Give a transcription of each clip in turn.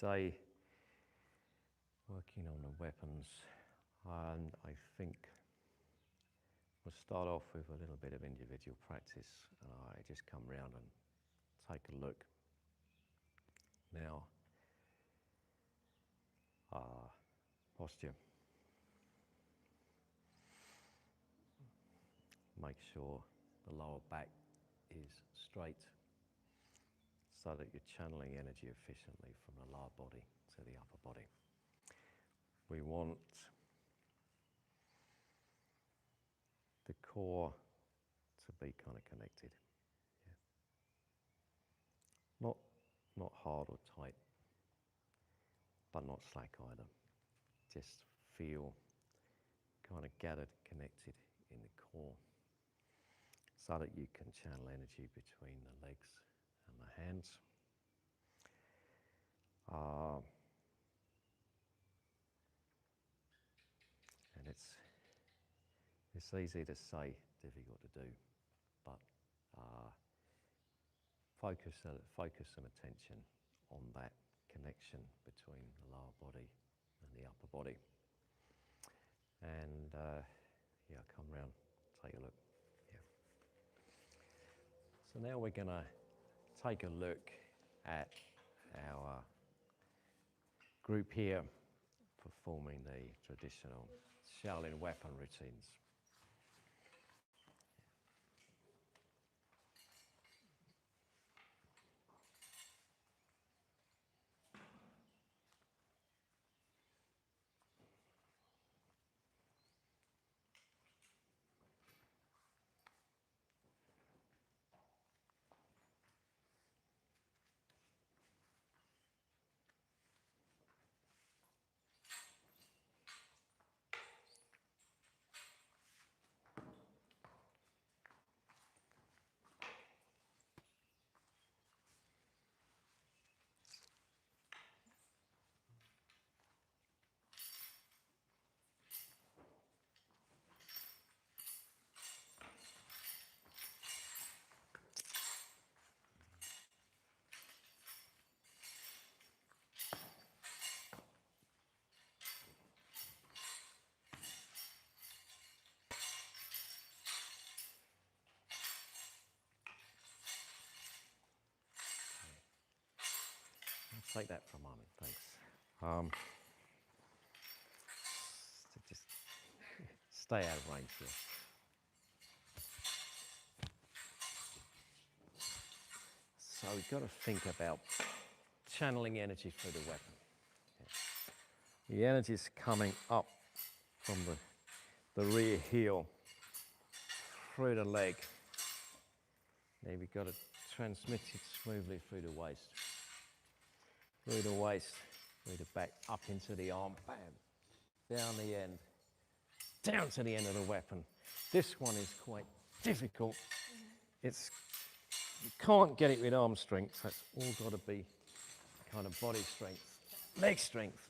today working on the weapons, and I think we'll start off with a little bit of individual practice. I just come round and take a look. Now, posture. Make sure the lower back is straight so that you're channeling energy efficiently from the lower body to the upper body. We want the core to be kind of connected. Yeah. Not hard or tight, but not slack either. Just feel kind of gathered, connected in the core so that you can channel energy between the legs and the hands. And it's easy to say, difficult to do, but focus some attention on that connection between the lower body and the upper body. And yeah, come round, take a look. Yeah. So now we're going to take a look at our group here performing the traditional Shaolin weapon routines. Take that for a moment, thanks. Just stay out of range here. So we've got to think about channeling energy through the weapon. Yeah. The energy is coming up from the rear heel through the leg. Now we've got to transmit it smoothly through the waist. Through the waist, through the back, up into the arm, bam, down the end, down to the end of the weapon. This one is quite difficult. You can't get it with arm strength, so it's all got to be kind of body strength, leg strength.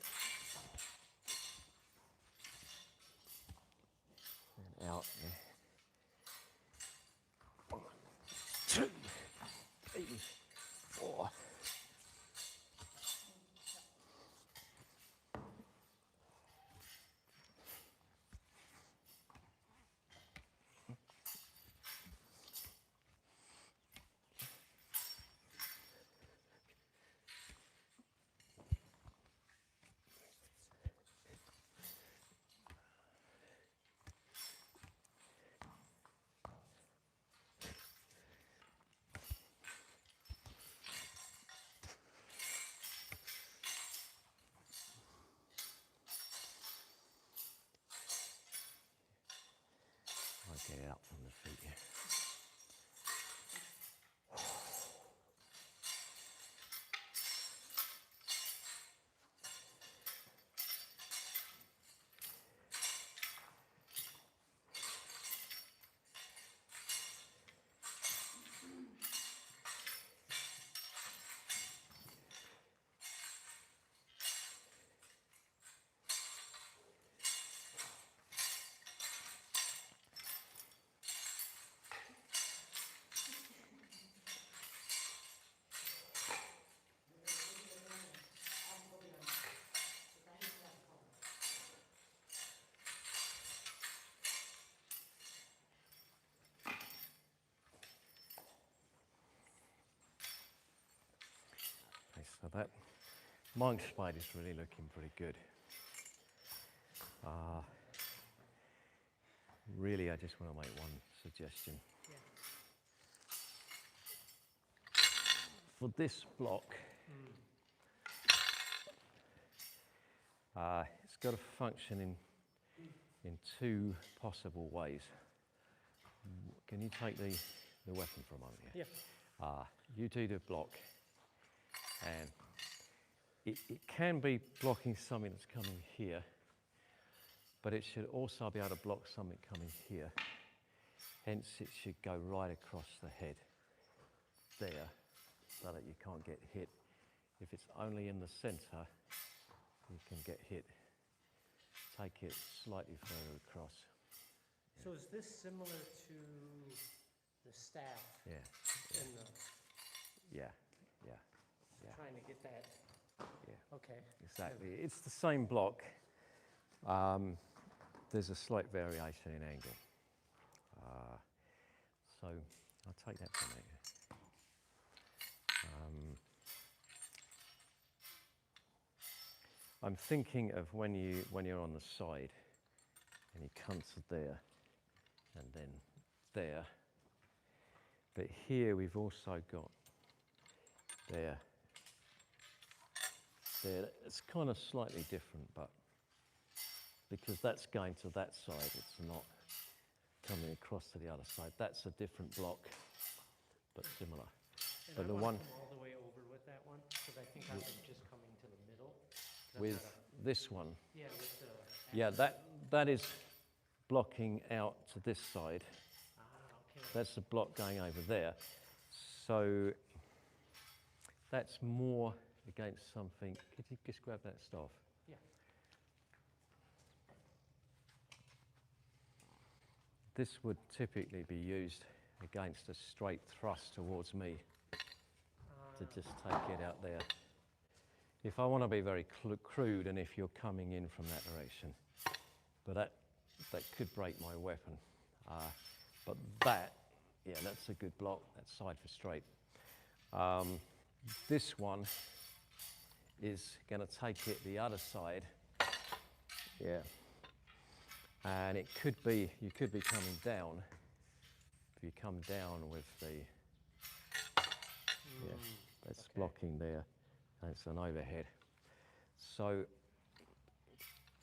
And out there. 1, 2, 3, 4. Get it up from the feet here. that monk's spade is really looking pretty good. Really, I just want to make one suggestion. Yeah. For this block, it's got to function in two possible ways. Can you take the weapon for a moment? Yeah. You do the block, and it can be blocking something that's coming here, but it should also be able to block something coming here. Hence, it should go right across the head there, so that you can't get hit. If it's only in the centre, you can get hit. Take it slightly further across. So is this similar to the staff? Yeah. In the Yeah. trying to get that? Yeah. Okay. Exactly. It's the same block. There's a slight variation in angle. So I'll take that from you. I'm thinking of when you're on the side and you come to there and then there. But here we've also got there. It's kind of slightly different, but because that's going to that side, it's not coming across to the other side. That's a different block, but similar. And But I the want one to come all the way over with that one, because I think I'm just coming to the middle. with this one, Yeah, with the... yeah, that is blocking out to this side. okay. That's the block going over there. So that's more against something. Could you just grab that staff? Yeah. This would typically be used against a straight thrust towards me to just take it out there. If I want to be very crude, and if you're coming in from that direction, but that could break my weapon. But that's a good block. That's side for straight. This one is going to take it the other side. Yeah. And it could be, you could be coming down. If you come down with the, that's blocking there. And it's an overhead. So,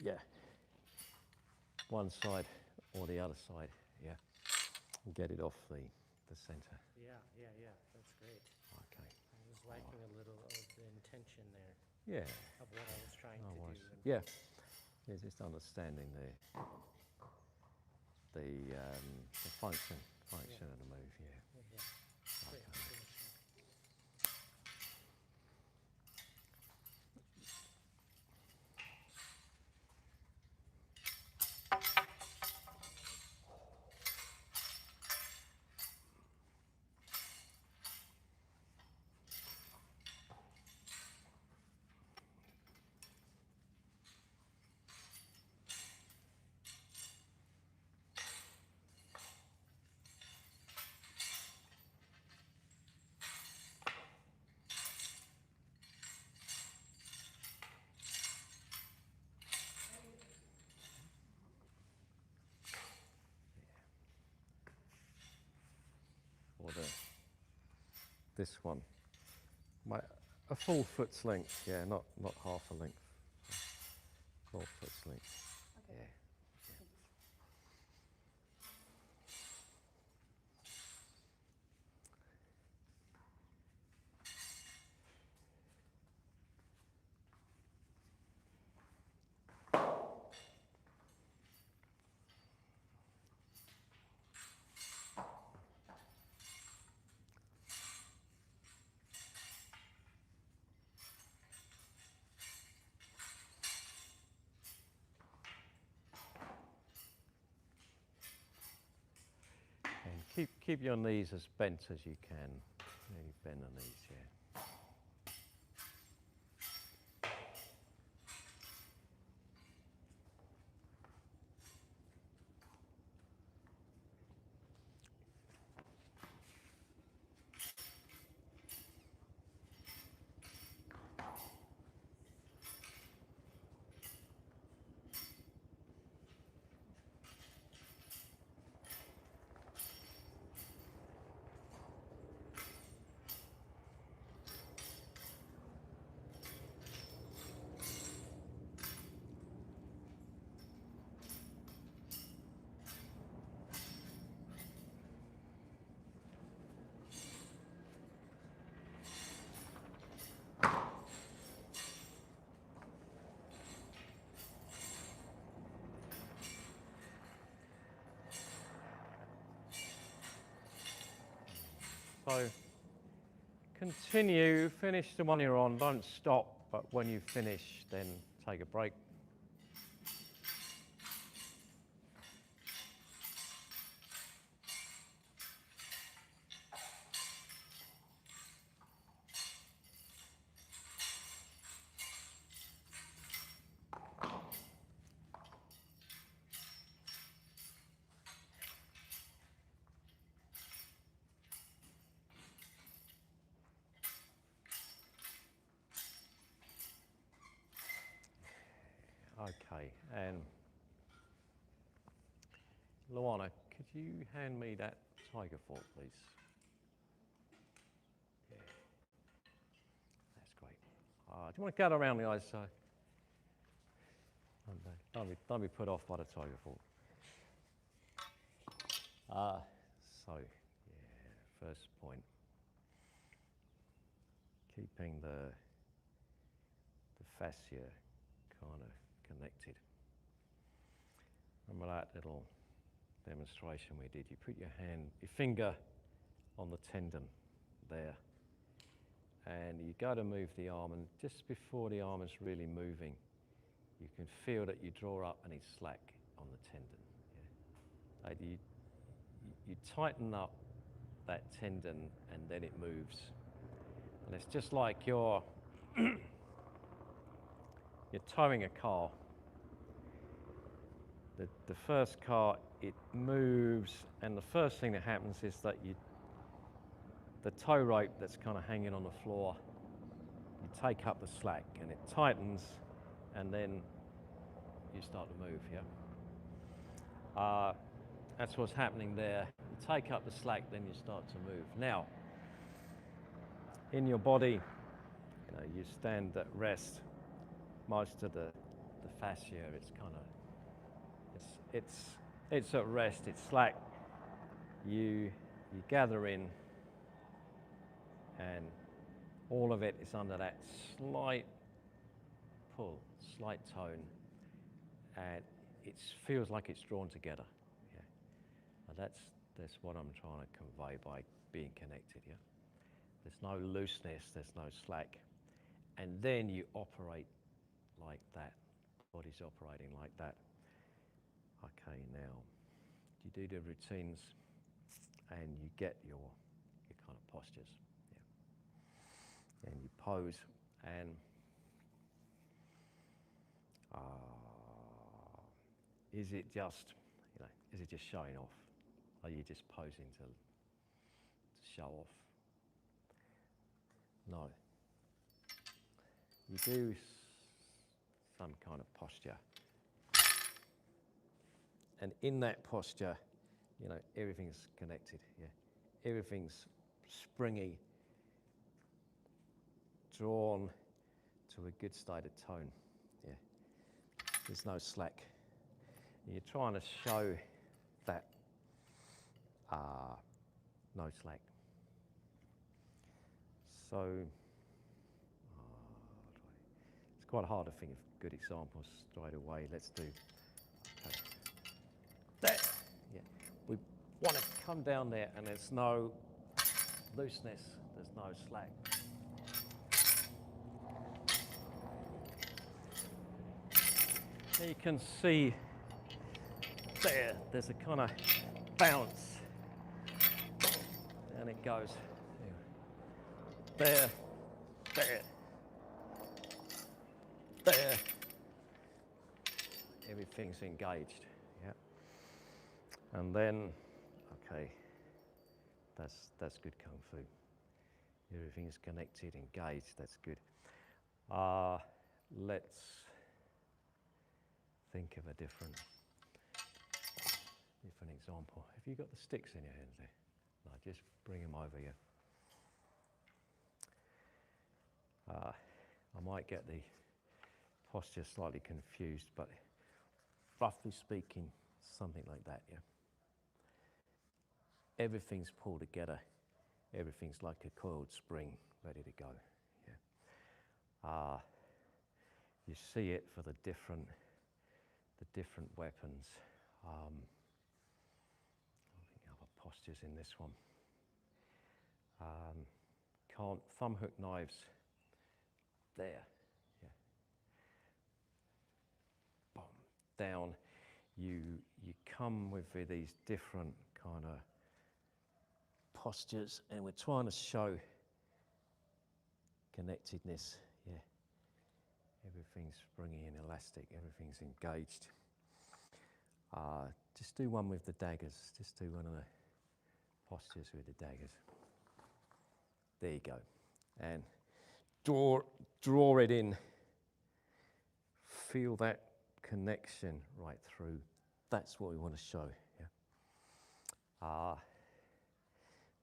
yeah, one side or the other side, yeah. Get it off the centre. Yeah, that's great. Okay. I was lacking a little of the intention there. Yeah. Of what I was trying to do. Yeah. Yeah, just understanding the function of the move, yeah. Great. Okay. Or this one. A full foot's length, yeah, not half a length. Full foot's length. Okay. Yeah. And keep your knees as bent as you can. Maybe bend the knees, yeah. So continue, finish the one you're on, don't stop, but when you finish, then take a break. Okay, and Luana, could you hand me that tiger fork, please? Yeah, that's great. Do you want to gather around the eyes so don't be put off by the tiger fork? So, yeah, first point, keeping the fascia kind of connected. Remember that little demonstration we did? You put your finger on the tendon there, and you go to move the arm, and just before the arm is really moving, you can feel that you draw up any slack on the tendon. Yeah? Like you tighten up that tendon, and then it moves. And it's just like you're towing a car. The first car, it moves, and the first thing that happens is that the tow rope that's kind of hanging on the floor, you take up the slack, and it tightens, and then you start to move, yeah? That's what's happening there. You take up the slack, then you start to move. Now, in your body, you stand at rest. Most of the fascia, it's kind of, it's at rest, it's slack. You gather in, and all of it is under that slight pull, slight tone, and it feels like it's drawn together. Yeah, and that's what I'm trying to convey by being connected. Yeah, there's no looseness, there's no slack, and then you operate like that. Body's operating like that. Okay, now you do the routines, and you get your kind of postures. Yeah, and you pose, and is it just showing off? Are you just posing to show off? No. You do some kind of posture. And in that posture, everything's connected, yeah? Everything's springy, drawn to a good state of tone, yeah? There's no slack. And you're trying to show that no slack. So, it's quite hard to think of good examples straight away. Let's do, okay. There, yeah. We want to come down there, and there's no looseness, there's no slack. You can see there's a kind of bounce, and it goes there, there, there. Everything's engaged, yeah. And then, okay, that's good kung fu. Everything's connected, engaged. That's good. Let's think of a different example. Have you got the sticks in your hands there? No, just bring them over here. I might get the posture slightly confused, but roughly speaking, something like that, yeah? Everything's pulled together. Everything's like a coiled spring, ready to go, yeah? You see it for the different weapons. I think other postures in this one. Can't thumb hook knives there. Yeah. Boom, down. You come with these different kind of postures, and we're trying to show connectedness. Yeah. Everything's springy and elastic. Everything's engaged. Just do one with the daggers. Just do one of the postures with the daggers. There you go. And draw it in. Feel that connection right through. That's what we want to show. Yeah.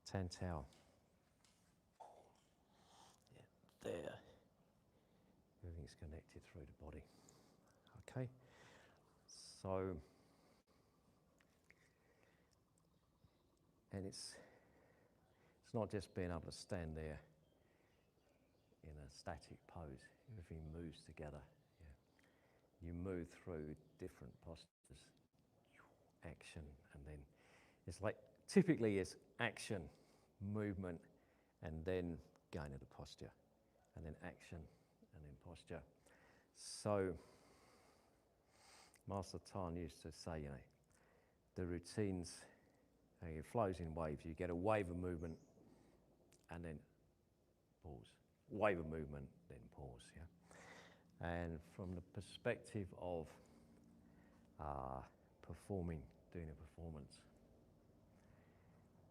Tan towel. Yeah, there. Everything's connected through the body. Okay. So, and it's not just being able to stand there in a static pose. Everything moves together. Yeah. You move through different postures, action, and then it's like typically it's action, movement, and then going into posture, and then action, and then posture. So Master Tan used to say, the routines, it flows in waves. You get a wave of movement, and then pause. Wave of movement, then pause. Yeah. And from the perspective of doing a performance,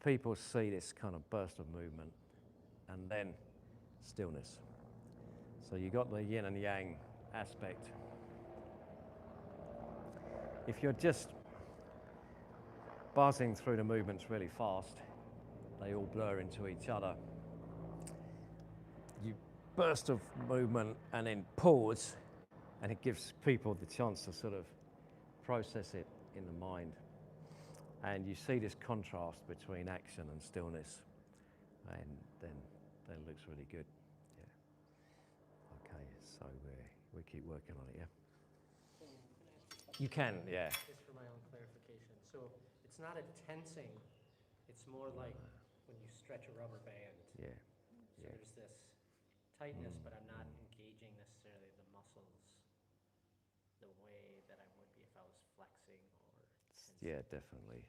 people see this kind of burst of movement, and then stillness. So you got the yin and yang aspect. If you're just buzzing through the movements really fast, they all blur into each other. You burst of movement and then pause, and it gives people the chance to sort of process it in the mind. And you see this contrast between action and stillness, and then it looks really good. Yeah. Okay, so we keep working on it, yeah? You can, yeah. Just for my own clarification. So it's not a tensing, it's more like when you stretch a rubber band. Yeah. So there's this tightness, but I'm not engaging necessarily the muscles the way that I would be if I was flexing or tensing. Yeah, definitely.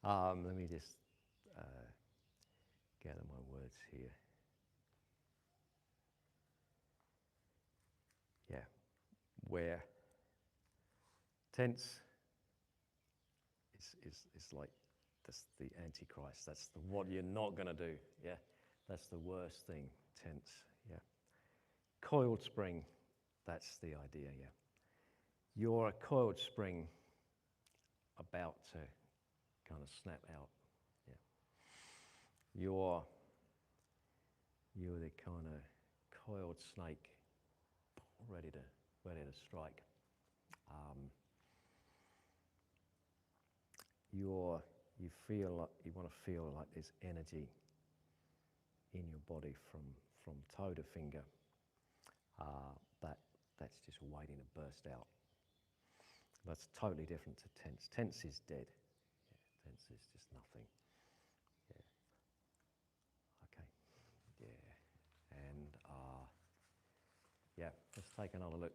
Let me just gather my words here. Yeah, where tense is like, that's the Antichrist. That's what you're not going to do. Yeah, that's the worst thing. Tense. Yeah. Coiled spring. That's the idea. Yeah. You're a coiled spring about to kind of snap out. Yeah. You're the kind of coiled snake, ready to strike. You want to feel like there's energy in your body from toe to finger. That's just waiting to burst out. That's totally different to tense. Tense is dead. Yeah, tense is just nothing. Yeah. Okay. Yeah. And yeah, let's take another look.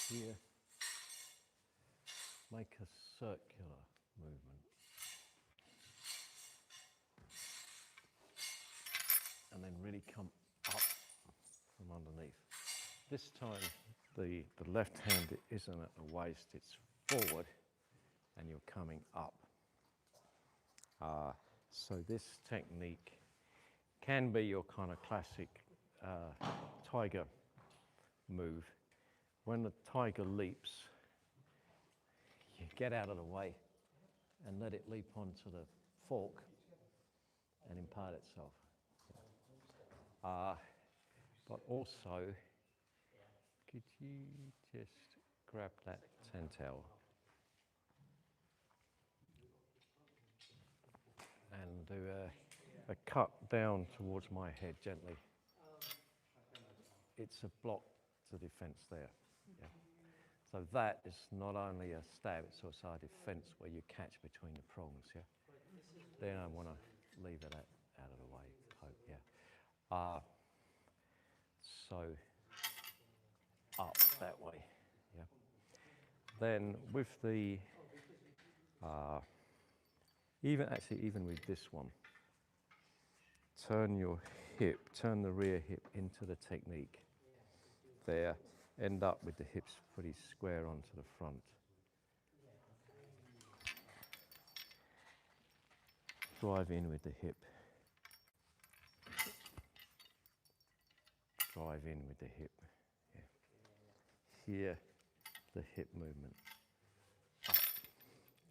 here. Make a circular movement. And then really come up from underneath. This time the left hand isn't at the waist, it's forward and you're coming up. So this technique can be your kind of classic tiger move. When the tiger leaps, you get out of the way and let it leap onto the fork and impart itself. But also, could you just grab that 10 towel and do a cut down towards my head gently. It's a block to defense there. Yeah. So that is not only a stab, it's also a defense where you catch between the prongs. Yeah. Then I want to leave it out of the way. Yeah. So up that way. Yeah. Then with the even with this one, turn the rear hip into the technique. There, end up with the hips pretty square onto the front. Drive in with the hip. Drive in with the hip. Yeah. Here, the hip movement. Up.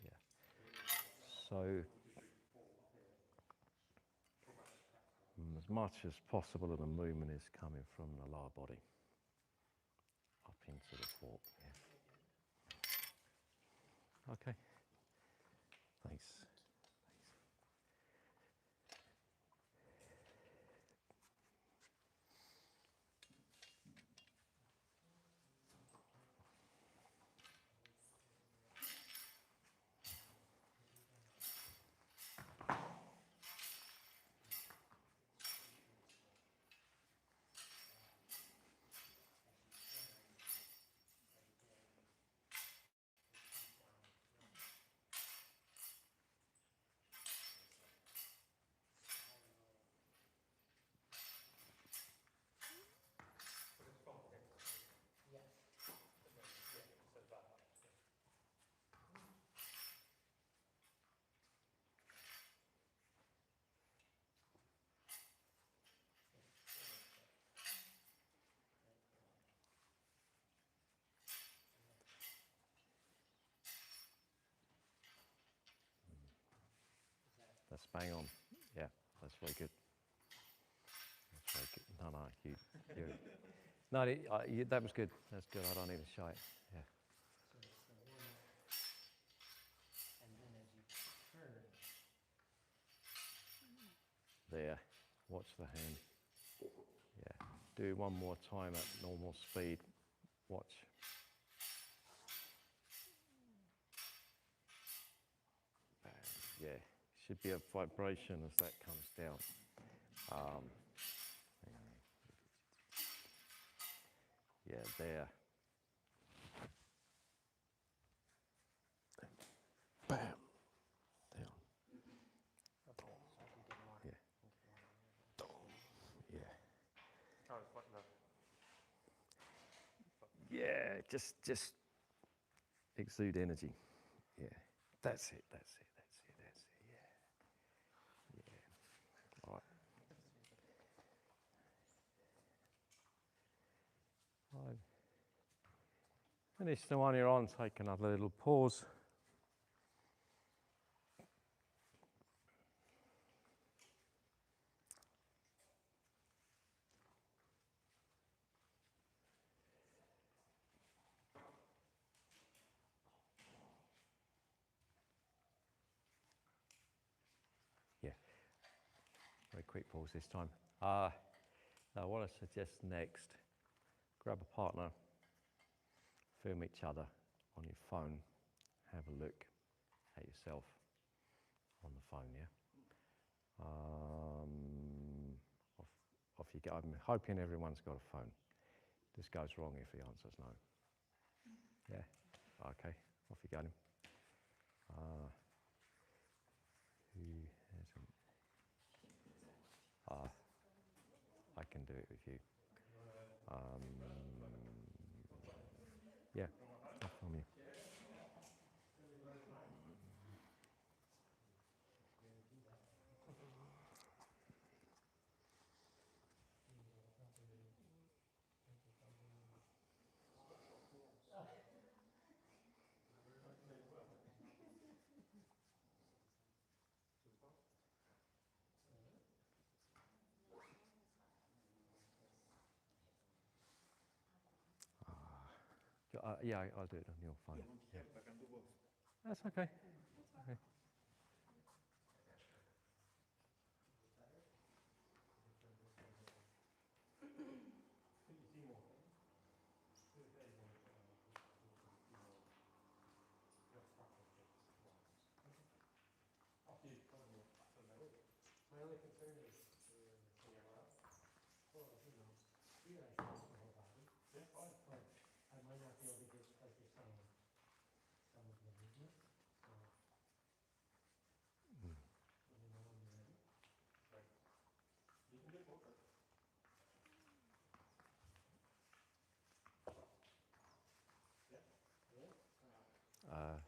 Yeah. So, as much as possible of the movement is coming from the lower body up into the fork. Yeah. Okay. Thanks. That's bang on. Yeah, that's very good. That's very good. That was good. That's good. I don't need to show it. Yeah. And then as you turn. There. Watch the hand. Yeah. Do one more time at normal speed. Watch. Bang. Yeah. Should be a vibration as that comes down. Yeah, there. Bam. Down. Okay, so we didn't want Yeah. Yeah. Oh, it's like the. Yeah. Just exude energy. Yeah. That's it. That's it. That's it. That's it. Yeah. Yeah. All right. Right. Finish the one you're on. Take another little pause. Yeah. Very quick pause this time. Now what I suggest next, grab a partner, film each other on your phone, have a look at yourself on the phone, yeah? Off you go. I'm hoping everyone's got a phone. This goes wrong if the answer's no. Yeah. Okay. Off you go. Then. Who hasn't? I can do it with you. Yeah. I'll film you. Yeah, I'll do it on your phone. Yeah. That's okay. Okay. My only concern is well, you know, here I feel the whole body. Yeah, fine. But I might not be able to get, like you're saying, some of the movements. So let me know when you're ready. Right. You can do both. Yeah. Yeah.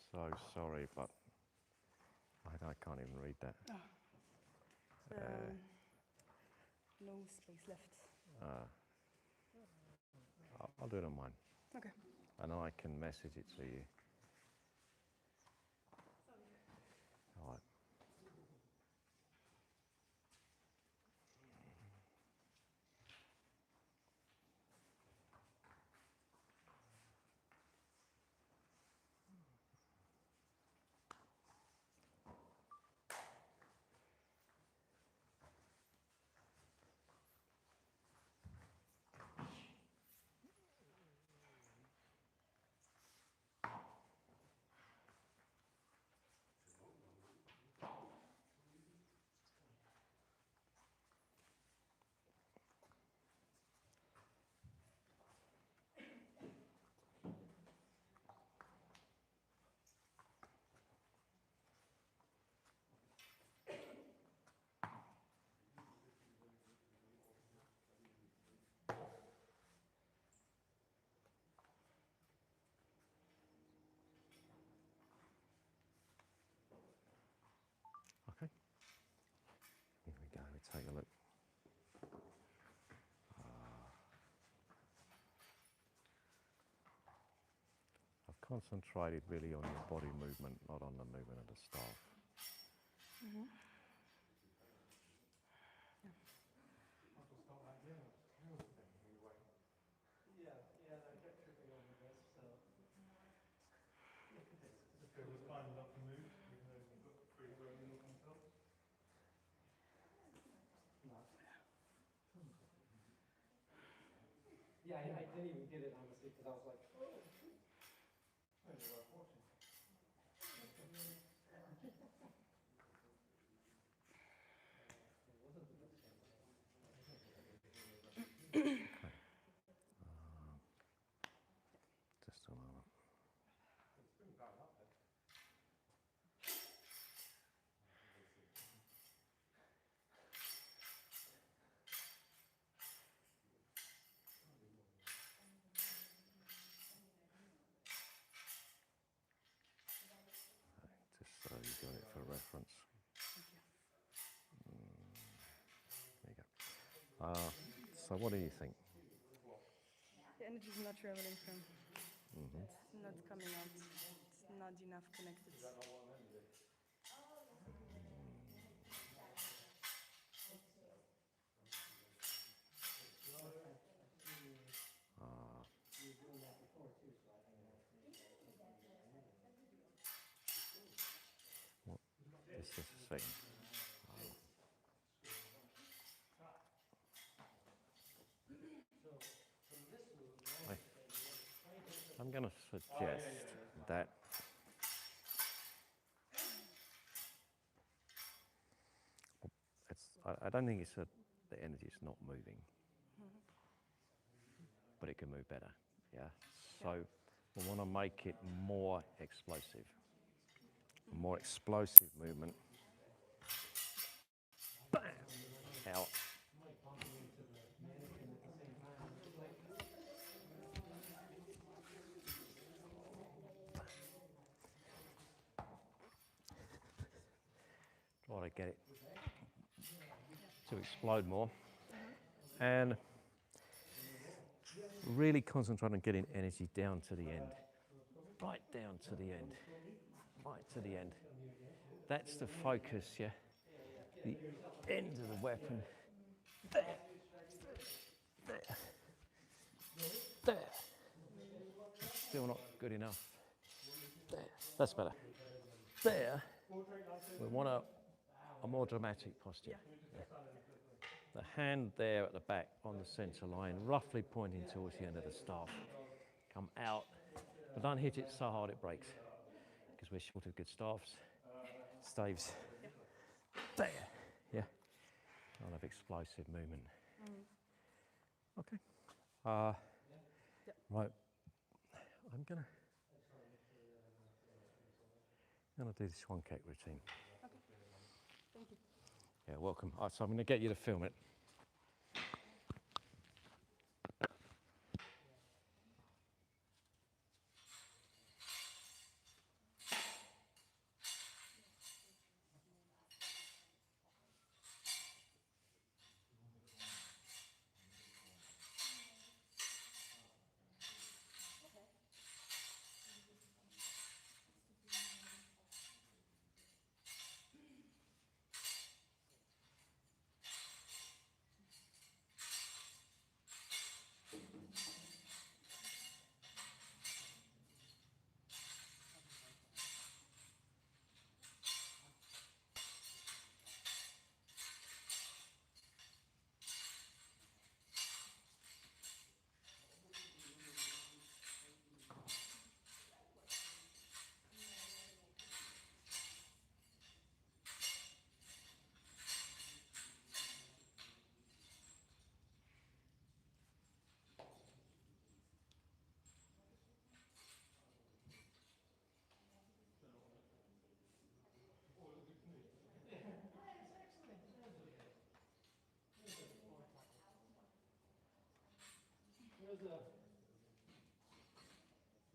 So sorry, but I can't even read that. No space left. I'll do it on mine. Okay. And I can message it to you. All right. Okay. Here we go. Let's take a look. I've concentrated really on your body movement, not on the movement of the staff. Yeah, I kept tripping over this, so. It was fine enough to move, even though you've got free growing themselves. Yeah, I didn't even get it honestly because I was like, oh. Only worth watching. It wasn't the best one. Just a moment. It's been bad up there. Just so you got it for reference. Thank you. There you go. So what do you think? The energy is not traveling from. It's not coming out. It's not enough connected. You were doing that before too, so I don't know. Just a second. I'm going to suggest that I don't think it's that the energy is not moving, but it can move better. Yeah. So We want to make it more explosive. A more explosive movement. Bam! Out. Try to get it to explode more. And really concentrate on getting energy down to the end. Right down to the end. Right to the end. That's the focus, yeah? The end of the weapon. There. There. There. Still not good enough. There. That's better. There. We want a more dramatic posture. Yeah. The hand there at the back on the centre line, roughly pointing towards the end of the staff. Come out, but don't hit it so hard it breaks, because we're short of good staffs. Staves. There, yeah. Kind of explosive movement. Okay. Right. I'm gonna do the swan cake routine. Okay. Thank you. Yeah, welcome. So I'm gonna get you to film it.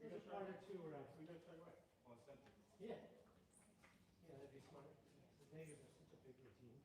There's one or two around. We go straight away. Yeah. Yeah, that'd be smart. They give us such a big routine.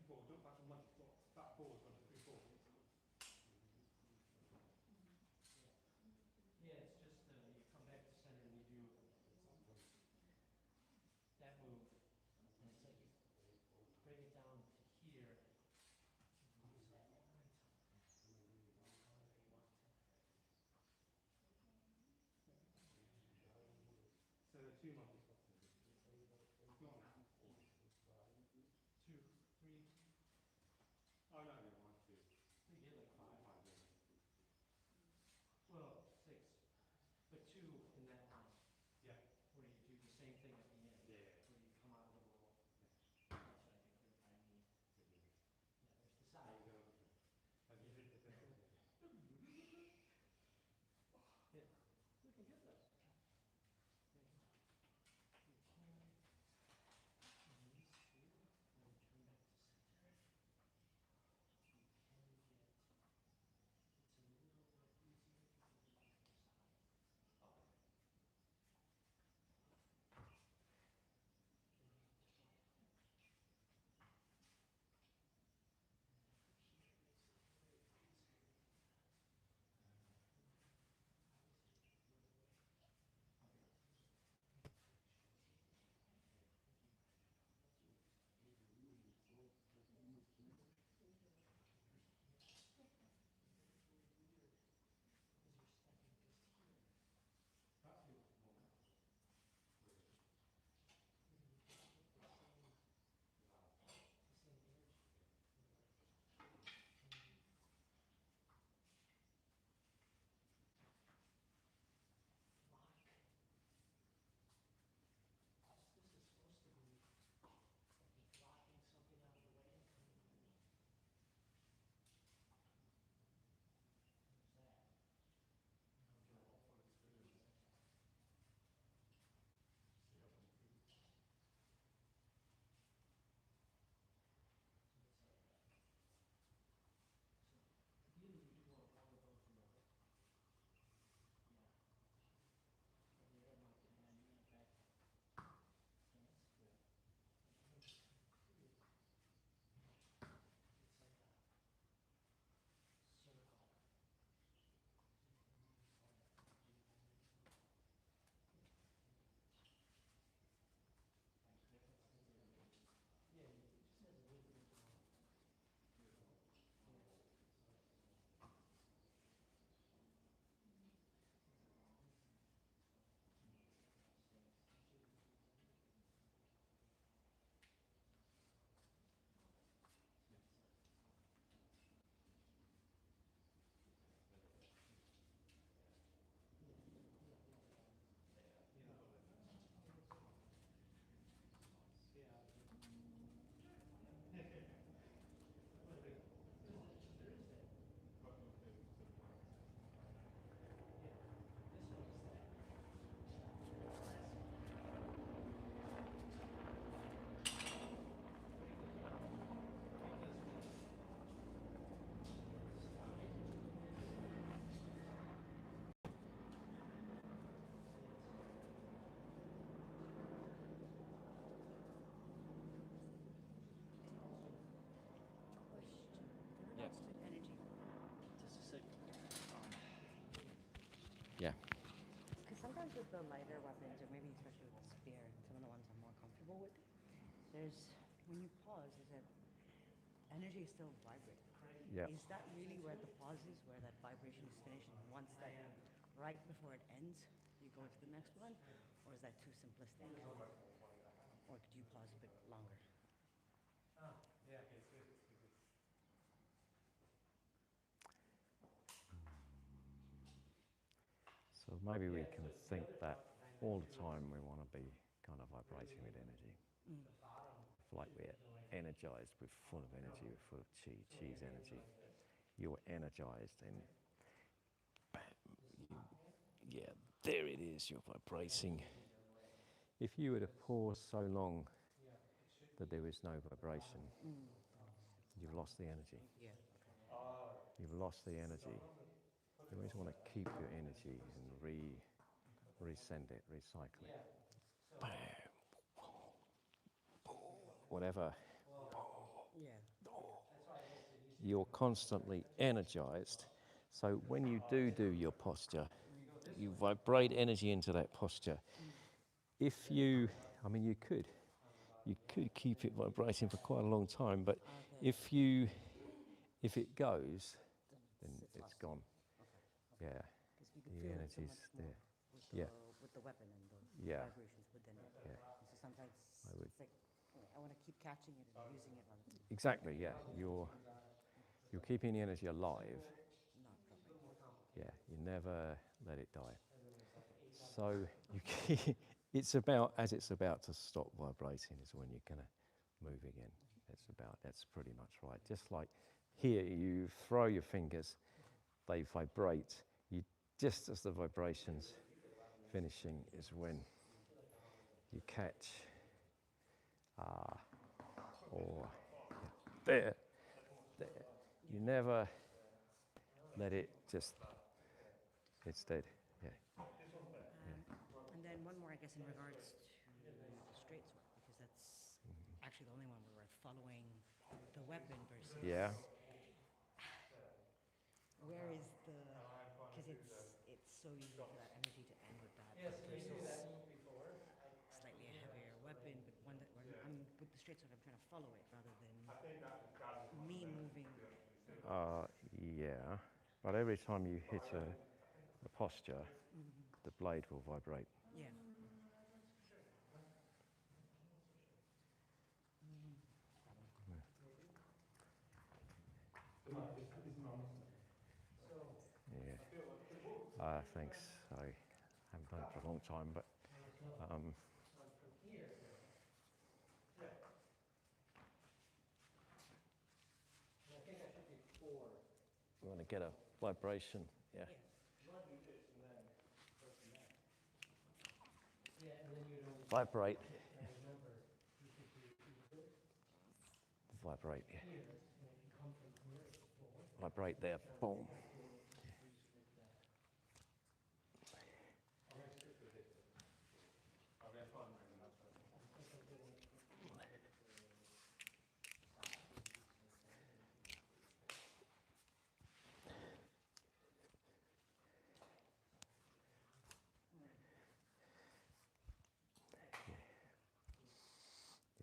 forward, jump back and lunge, back forward, 1, 2, 3, 4. Yeah, it's just you come back to center and you do that move, and it's like you bring it down to here. Use that momentum however you want to. So there are 2 muscles. Go on now. 2, 3. Oh no, yeah, 1, 2. We did like 5. 5, yeah. Well, 6, but 2 in that line, Yeah. where you do the same thing at the end, Yeah. where you come out of the roll. That's what I think I need. Yeah, there's the side. There you go. Have you hit the thing? Yeah, we can get this. Yeah. Because sometimes with the lighter weapons, or maybe especially with the spear, some of the ones I'm more comfortable with, there's, when you pause, is that energy is still vibrating. Yeah. Is that really where the pause is, where that vibration is finished, and once that, right before it ends, you go to the next one? Or is that too simplistic? Or could you pause a bit longer? Yeah. So maybe we can think that all the time we want to be kind of vibrating with energy. Like we're energized, we're full of energy, we're full of chi, chi's energy. You're energized and bam, yeah, there it is, you're vibrating. If you were to pause so long that there is no vibration, you've lost the energy. Yeah. You've lost the energy. You always want to keep your energy and resend it, recycle it. Bam. Whatever. Yeah. you're constantly energized. So when you do your posture, you vibrate energy into that posture. If you, I mean, you could keep it vibrating for quite a long time, but Okay. if it goes, then it's gone. Okay. Yeah, Because you can the feel it so energy's much there. more Yeah. with the weapon and the Yeah. vibrations within it. Yeah. And so sometimes I would. it's like I want to keep catching it and using it rather than Exactly, yeah. You're keeping the energy alive. not dropping. Yeah, you never let it die. So you keep, it's about, as it's about to stop vibrating is when you're going to move again. That's pretty much right. Just like here, you throw your fingers, they vibrate. Just as the vibration's finishing is when you catch, or there. You never let it just, it's dead. Yeah. And then one more, I guess, in regards to the straight sword, because that's actually the only one where we're following the weapon versus. Yeah. Where is the? Because it's so easy for that energy to end with that versus slightly a heavier weapon, but one that I'm with the straight sword, I'm trying to follow it rather than me moving. Yeah. But every time you hit a posture, the blade will vibrate. Yeah. Yeah. Thanks. I haven't done it for a long time, but you want to get a vibration. Yeah. Vibrate. Vibrate. Yeah. Vibrate there. Boom.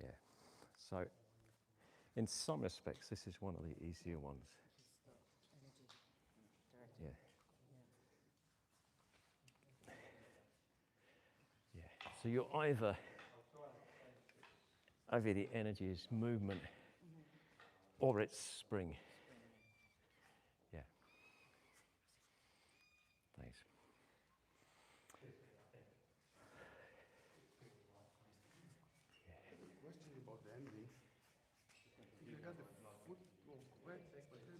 Yeah. So, in some respects, this is one of the easier ones. Energy directed. Yeah. Yeah. Yeah. So you're either the energy is movement or it's spring. Yeah. Thanks. Question about the ending. If you got the foot wet, but then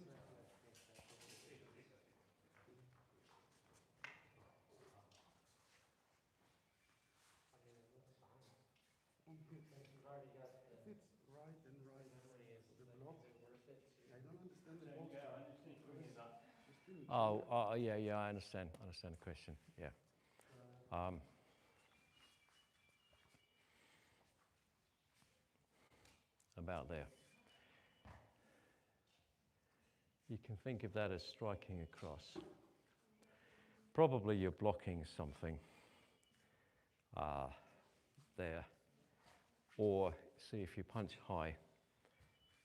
if it's right and right, the block, I don't understand the posture. Yeah, I understand. I understand the question. Yeah. About there. You can think of that as striking across. Probably you're blocking something there. Or see if you punch high,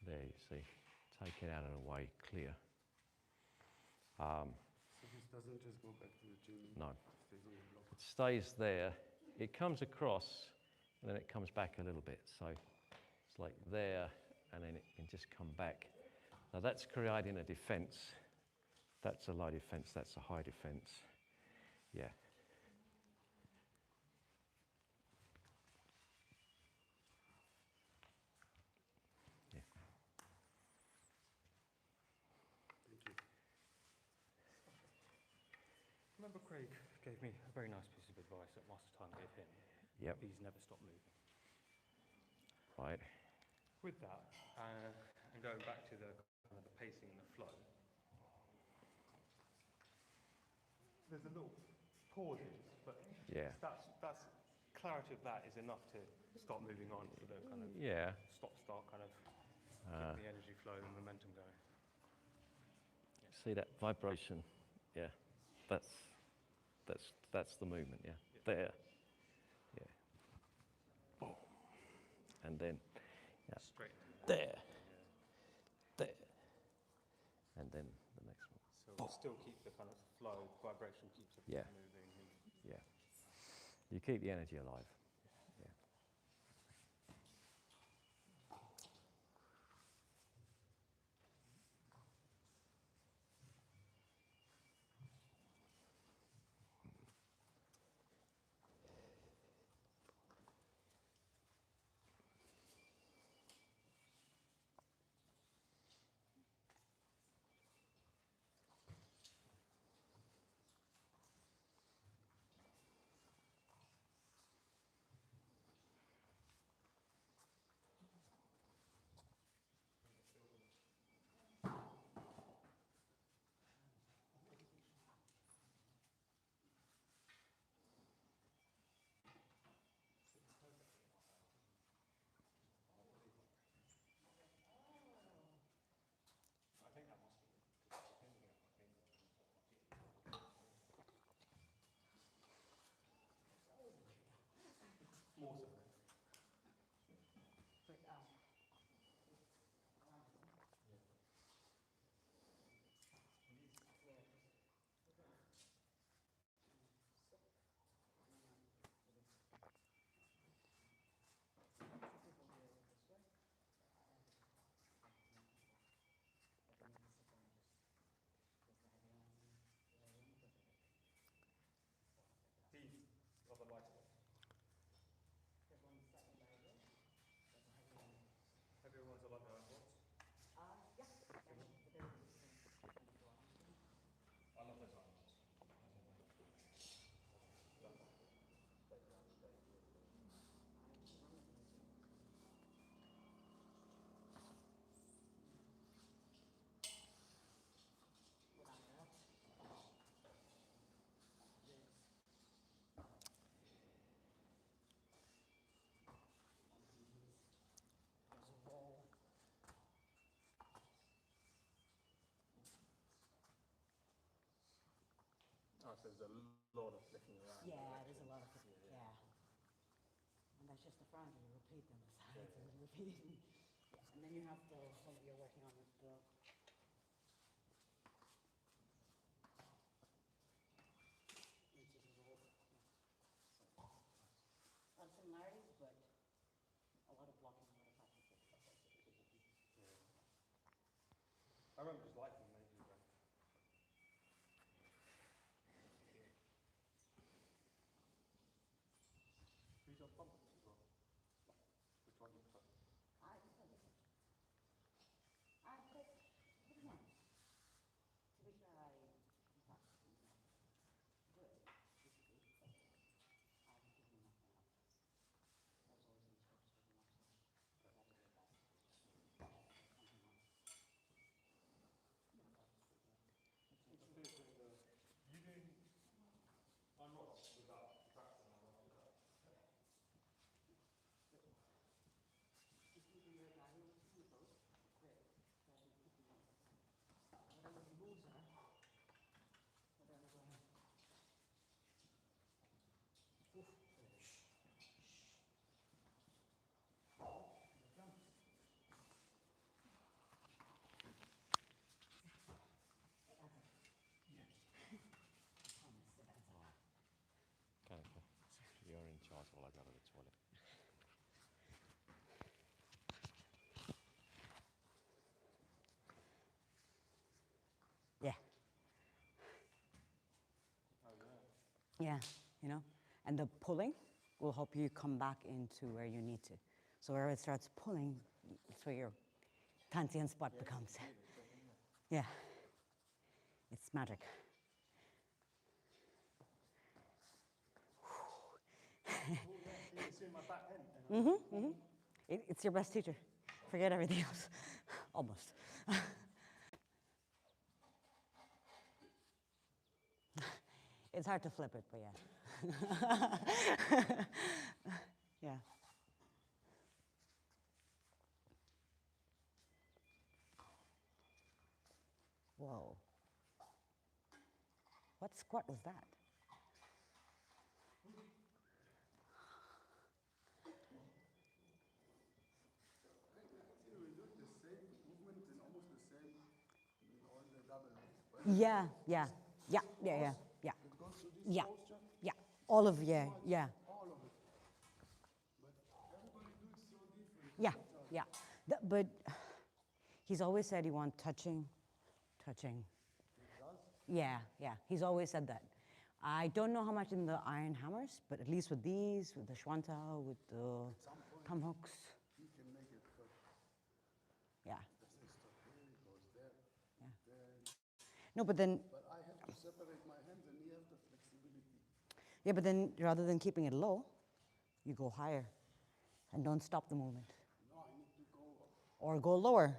there you see, take it out of the way, clear. So this doesn't just go back to the chin. No. It stays on the block. It stays there, it comes across, and then it comes back a little bit. So it's like there, and then it can just come back. Now that's creating a defense. That's a low defense, that's a high defense. Yeah. Yeah. Thank you. Remember Craig gave me a very nice piece of advice that Master Time gave him. Yep. He's never stopped moving. Right. With that, and going back to the kind of the pacing and the flow, there's a little pauses, but Yeah. that's clarity of that is enough to stop moving on for the kind of Yeah. stop-start kind of keep the energy flow and momentum going. See that vibration? Yeah, that's the movement. Yeah, there. Yeah. Boom. And then Straight into the there, there, and then the next one. So we'll still keep the kind of flow, vibration keeps it Yeah. moving. And Yeah. You keep the energy alive. Yeah. these are the lighter ones. Heavier ones are like the iron rods. I love those iron rods. Oh, so there's a lot of flicking around. Yeah, there's a lot of it. Yeah. And that's just the front, and you repeat them the sides, and you repeat them. Yeah. And then you have the one that you're working on with the. Which is a little. Some similarities, but a lot of blocking, a lot of practice. I remember just liking them ages ago. These are bumpers as well. Which one do you prefer? To be fair, I practice good, basically, but I haven't given enough enough. I was always in church very much so. That is the best. Something else. You doing iron rods without practicing iron rods without? If you do your guiding with those, great. That will keep you on. Whatever the rules are, whatever the Oof. Okay. You're in charge while I go to the toilet. Yeah. Oh, Yeah, and the pulling will help you come back into where you need to. So where it starts pulling, it's where your Kantian spot becomes. Yeah, it's magic. It's in my back end. It's your best teacher. Forget everything else. Almost. It's hard to flip it, but yeah. Yeah. Whoa. squat was that? We do the same movement and almost the same in all the double. Yeah, yeah, yeah, yeah, yeah, yeah. It goes to this Yeah, posture, yeah. All of, yeah, yeah, all of it. But everybody do it so different. yeah, yeah. But he's always said he wants touching, touching. Yeah, yeah. He's always said that. I don't know how much in the iron hammers, but at least with these, with the Schwanta, with the thumb hooks, He can make it, but yeah, doesn't stop here, it goes there. yeah. Then, No, but then, but I have to separate my hands and he has the flexibility. yeah, but then rather than keeping it low, you go higher and don't stop the movement. No, I need to go, Or go lower.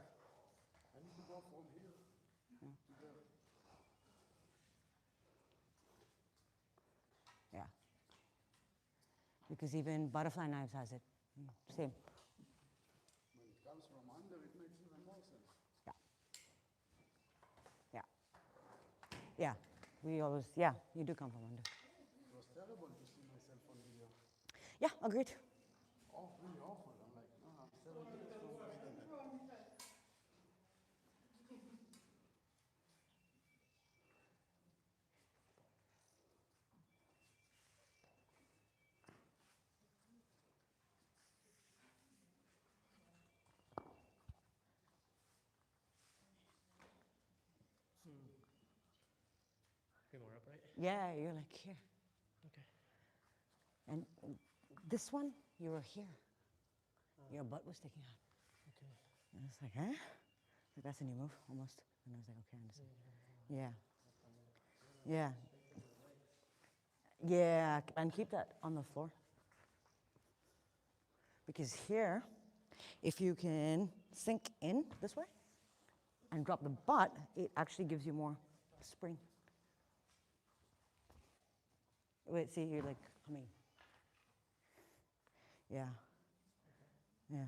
I need to go from here to there. Yeah. Because even butterfly knives has it. Same. When it comes from under, it makes even more sense. Yeah. Yeah. Yeah. We always, yeah, you do come from under. It was terrible to see myself on video. Yeah, agreed. Oh, really awful. I'm like, no, I'm 7 years from better than that. Be more upright. Yeah, you're like here. Okay. And this one, you were here. Your butt was sticking out. Okay. And it's like, huh? Like, that's a new move, almost. And I was like, okay, I understand. Yeah. Yeah. Yeah, and keep that on the floor. Because here, if you can sink in this way and drop the butt, it actually gives you more spring. Wait, see, you're like coming. Yeah. Yeah.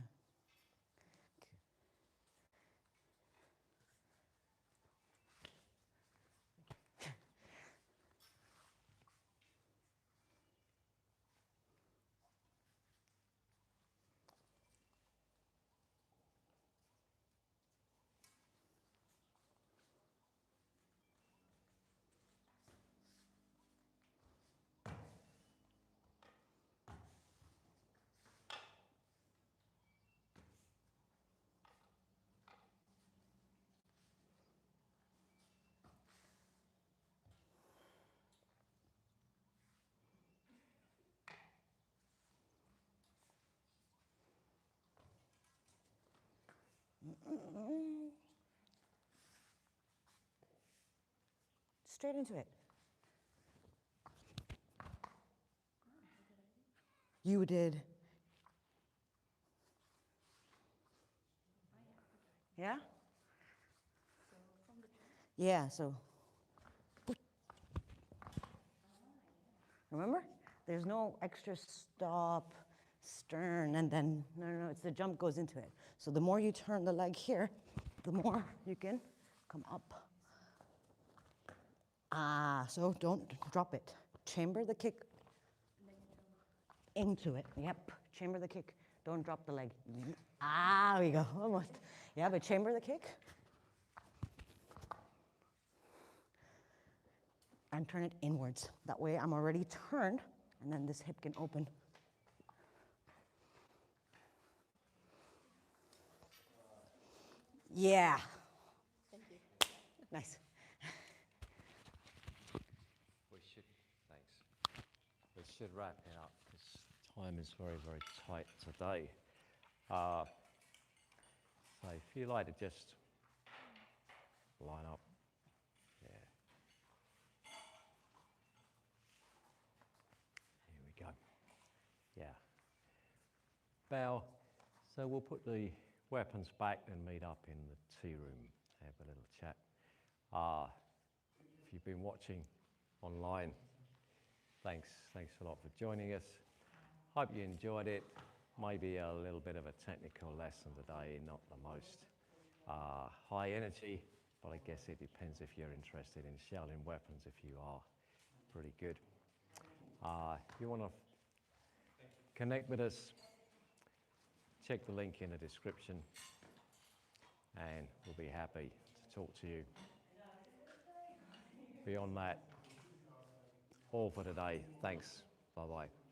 Straight into it. You did. Yeah? Yeah, so. Remember? There's no extra stop, stern, and then, no, it's the jump goes into it. So the more you turn the leg here, the more you can come up. So don't drop it. Chamber the kick into it. Yep, chamber the kick. Don't drop the leg. There we go, almost. Yeah, but chamber the kick. And turn it inwards. That way I'm already turned, and then this hip can open. Yeah. Thank you. Nice. We should, thanks. We should wrap it up because time is very, very tight today. So if you like to just line up, yeah. Here we go. Yeah. Bow. So we'll put the weapons back and meet up in the tea room, have a little chat. If you've been watching online, thanks a lot for joining us. Hope you enjoyed it. Maybe a little bit of a technical lesson today, not the most high energy, but I guess it depends if you're interested in Shaolin weapons. If you are, pretty good. If you want to connect with us, check the link in the description and we'll be happy to talk to you. Beyond that, all for today. Thanks. Bye-bye.